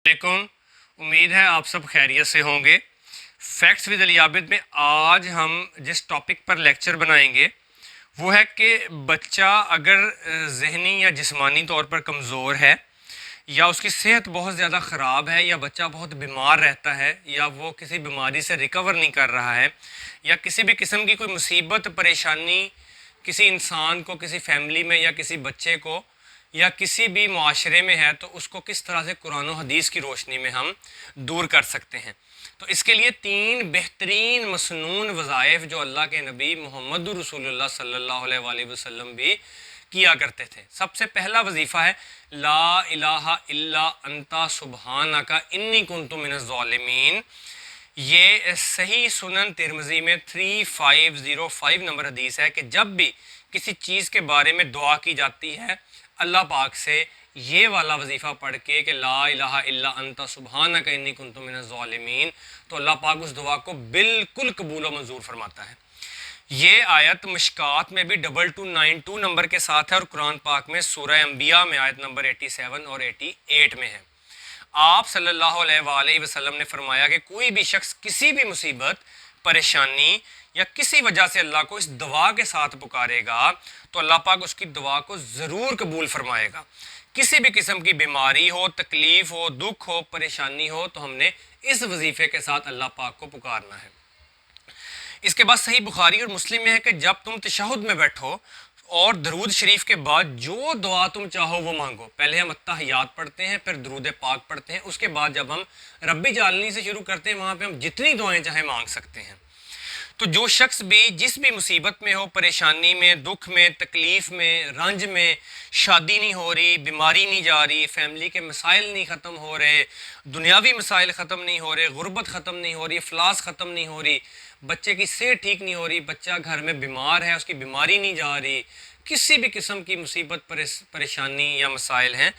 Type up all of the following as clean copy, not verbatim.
वालेकुम। उम्मीद है आप सब खैरियत से होंगे। फैक्ट्स विद अली आबिद में आज हम जिस टॉपिक पर लेक्चर बनाएंगे वो है कि बच्चा अगर ज़हनी या जिस्मानी तौर पर कमज़ोर है या उसकी सेहत बहुत ज़्यादा ख़राब है या बच्चा बहुत बीमार रहता है या वो किसी बीमारी से रिकवर नहीं कर रहा है या किसी भी किस्म की कोई मुसीबत परेशानी किसी इंसान को, किसी फैमिली में या किसी बच्चे को या किसी भी माशरे में है, तो उसको किस तरह से कुरान और हदीस की रोशनी में हम दूर कर सकते हैं। तो इसके लिए 3 बेहतरीन मसनून वज़ाइफ जो अल्लाह के नबी मोहम्मद रसूलुल्लाह सल्लल्लाहु अलैहि वसल्लम भी किया करते थे। सबसे पहला वजीफ़ा है ला इलाहा इल्ला अंता सुबहानका इन्नी कुन्तु मिनज़ ज़ालिमीन। ये सही सुनन तिरमिज़ी में 3505 नंबर हदीस है कि जब भी किसी चीज़ के बारे में दुआ की जाती है अल्लाह पाक से ये वाला वजीफ़ा पढ़ के कि ला इलाहा इल्ला अंता सुबहानका इन्नी कुन्तु मिनज़ ज़ालिमीन, तो अल्लाह पाक उस दुआ को बिल्कुल कबूल और मंजूर फरमाता है। ये आयत मिशकात में भी 2292 नंबर के साथ है और कुरान पाक में सूरह अंबिया में आयत नंबर 87 और 88 में है। आप सल्लल्लाहु अलैहि वसल्लम ने फरमाया कि कोई भी शख्स किसी भी मुसीबत, परेशानी या किसी वजह से अल्लाह को इस दुआ के साथ पुकारेगा तो अल्लाह पाक उसकी दुआ को ज़रूर कबूल फरमाएगा। किसी भी किस्म की बीमारी हो, तकलीफ़ हो, दुख हो, परेशानी हो, तो हमने इस वजीफ़े के साथ अल्लाह पाक को पुकारना है। इसके बाद सही बुखारी और मुस्लिम में है कि जब तुम तशहुद में बैठो और दरूद शरीफ के बाद जो दुआ तुम चाहो वो मांगो। पहले हम अत्तहियात पढ़ते हैं, फिर दरूद पाक पढ़ते हैं, उसके बाद जब हम रब्बी जालनी से शुरू करते हैं वहाँ पे हम जितनी दुआएं चाहे मांग सकते हैं। तो जो शख्स भी जिस भी मुसीबत में हो, परेशानी में, दुख में, तकलीफ़ में, रंज में, शादी नहीं हो रही, बीमारी नहीं जा रही, फैमिली के मसाइल नहीं ख़त्म हो रहे, दुनियावी मसाइल ख़त्म नहीं हो रहे, गुर्बत ख़त्म नहीं हो रही, अफलास ख़त्म नहीं हो रही, बच्चे की सेहत ठीक नहीं हो रही, बच्चा घर में बीमार है, उसकी बीमारी नहीं जा रही, किसी भी किस्म की मुसीबत परेशानी या मसाइल हैं,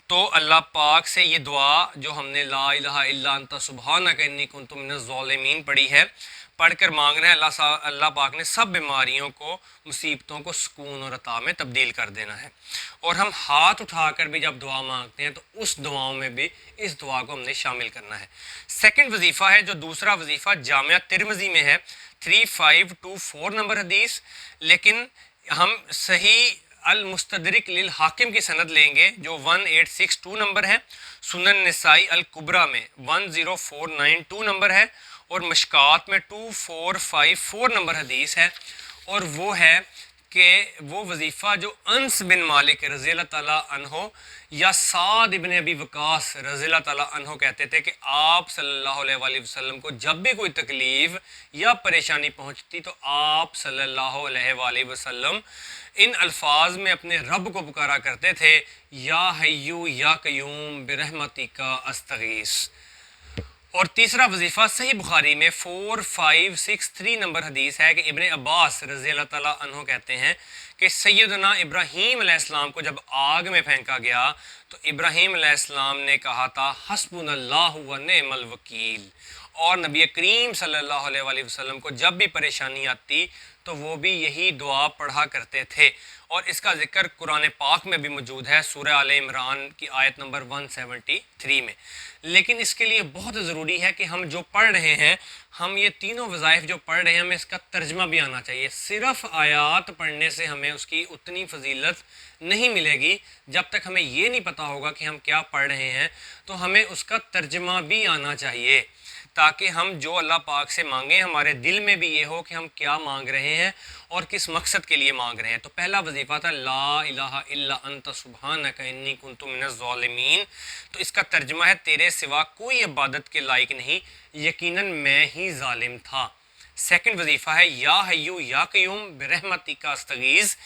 तो अल्लाह पाक से ये दुआ जो हमने ला इलाहा इल्ला अंता सुबहानका इन्नी कुन्तु मिनज़ ज़ालिमीन पढ़ी है, पढ़कर मांगना है। अल्लाह पाक ने सब बीमारियों को, मुसीबतों को सुकून और अता में तब्दील कर देना है। और हम हाथ उठाकर भी जब दुआ मांगते हैं तो उस दुआओं में भी इस दुआ को हमने शामिल करना है। सेकंड वजीफ़ा है जो दूसरा वजीफ़ा जामिया तिरमिज़ी में है 3524 नंबर हदीस, लेकिन हम सही अल मुस्तदरिक लिल हाकिम की सनद लेंगे जो 1862 नंबर है, सुनन निसाई अल कुबरा में 10492 नंबर है और मशकात में 2454 नंबर हदीस है। और वो है कि वो वजीफ़ा जो अनस बिन मालिक रज़ी अल्लाह ताला अन्हो या साद इब्न अबी वकास रज़ी अल्लाह ताला अन्हो कहते थे कि आप सल्लल्लाहु अलैहि वसल्लम को जब भी कोई तकलीफ़ या परेशानी पहुंचती तो आप सल्लल्लाहु अलैहि वसल्लम इन अल्फाज में अपने रब को पुकारा करते थे, या हय्यू या कयूम बिरहमतिका अस्तगीस। और तीसरा वजीफ़ा सही बुखारी में 4563 नंबर हदीस है कि इब्न अब्बास रज़ी अल्लाह ताला अन्हो कहते हैं कि सैयदना इब्राहीम अलैहिस्सलाम को जब आग में फेंका गया तो इब्राहीम अलैहिस्सलाम ने कहा था हस्बुनल्लाहु व निअमल वकील। और नबी करीम सल्लल्लाहु अलैहि वसल्लम को जब भी परेशानी आती तो वो भी यही दुआ पढ़ा करते थे और इसका जिक्र कुरान पाक में भी मौजूद है सूरह आले इमरान की आयत नंबर 173 में। लेकिन इसके लिए बहुत ज़रूरी है कि हम जो पढ़ रहे हैं, हम ये तीनों वज़ाइफ जो पढ़ रहे हैं, हमें इसका तर्जमा भी आना चाहिए। सिर्फ़ आयात पढ़ने से हमें उसकी उतनी फजीलत नहीं मिलेगी जब तक हमें ये नहीं पता होगा कि हम क्या पढ़ रहे हैं। तो हमें उसका तर्जमा भी आना चाहिए ताकि हम जो अल्लाह पाक से मांगें हमारे दिल में भी ये हो कि हम क्या मांग रहे हैं और किस मकसद के लिए मांग रहे हैं। तो पहला वजीफ़ा था ला इलाहा इल्ला अंता सुबहानका इन्नी कुन्तु मिनज़ ज़ालिमीन। तो इसका तर्जुमा है तेरे सिवा कोई इबादत के लायक नहीं, यकीनन मैं ही ज़ालिम था। सेकंड वजीफ़ा है या हय्यू या कयूम बिरहमतिका अस्तगीज़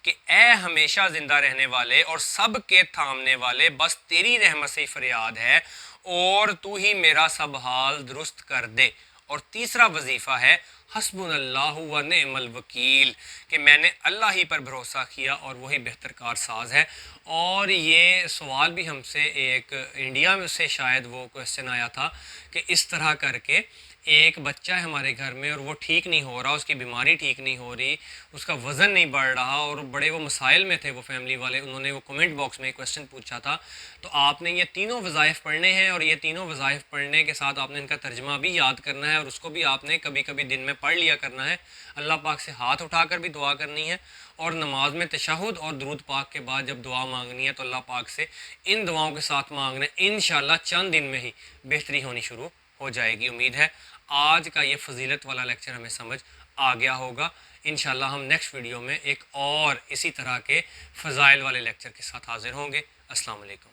कि ए हमेशा ज़िंदा रहने वाले और सब के थामने वाले, बस तेरी रहमत से फरियाद है और तू ही मेरा सब हाल दुरुस्त कर दे। और तीसरा वजीफ़ा है हस्बुनल्लाहु व निअमल वकील कि मैंने अल्लाह ही पर भरोसा किया और वही बेहतर कारसाज है। और ये सवाल भी हमसे एक इंडिया में से शायद वो क्वेश्चन आया था कि इस तरह करके ایک بچہ ہے ہمارے گھر میں اور وہ ٹھیک نہیں ہو رہا، اس کی بیماری ٹھیک نہیں ہو رہی، اس کا وزن نہیں بڑھ رہا، اور بڑے وہ مسائل میں تھے وہ فیملی والے، انہوں نے وہ کمنٹ باکس میں ایک کویسچن پوچھا تھا، تو آپ نے یہ تینوں وظائف پڑھنے ہیں، اور یہ تینوں وظائف پڑھنے کے ساتھ آپ نے ان کا ترجمہ بھی یاد کرنا ہے، اور اس کو بھی آپ نے کبھی کبھی دن میں پڑھ لیا کرنا ہے، اللہ پاک سے ہاتھ اٹھا کر بھی دعا کرنی ہے، اور نماز میں تشہد اور درود پاک کے بعد جب دعا مانگنی ہے تو اللہ پاک سے ان دعاؤں کے ساتھ مانگنا ہے، انشاءاللہ چند دن میں ہی بہتری ہونی شروع ہو جائے گی۔ امید ہے آج کا یہ فضیلت والا لیکچر ہمیں سمجھ آ گیا ہوگا۔ انشاءاللہ ہم نیکسٹ ویڈیو میں ایک اور اسی طرح کے فضائل والے لیکچر کے ساتھ حاضر ہوں گے۔ السلام علیکم۔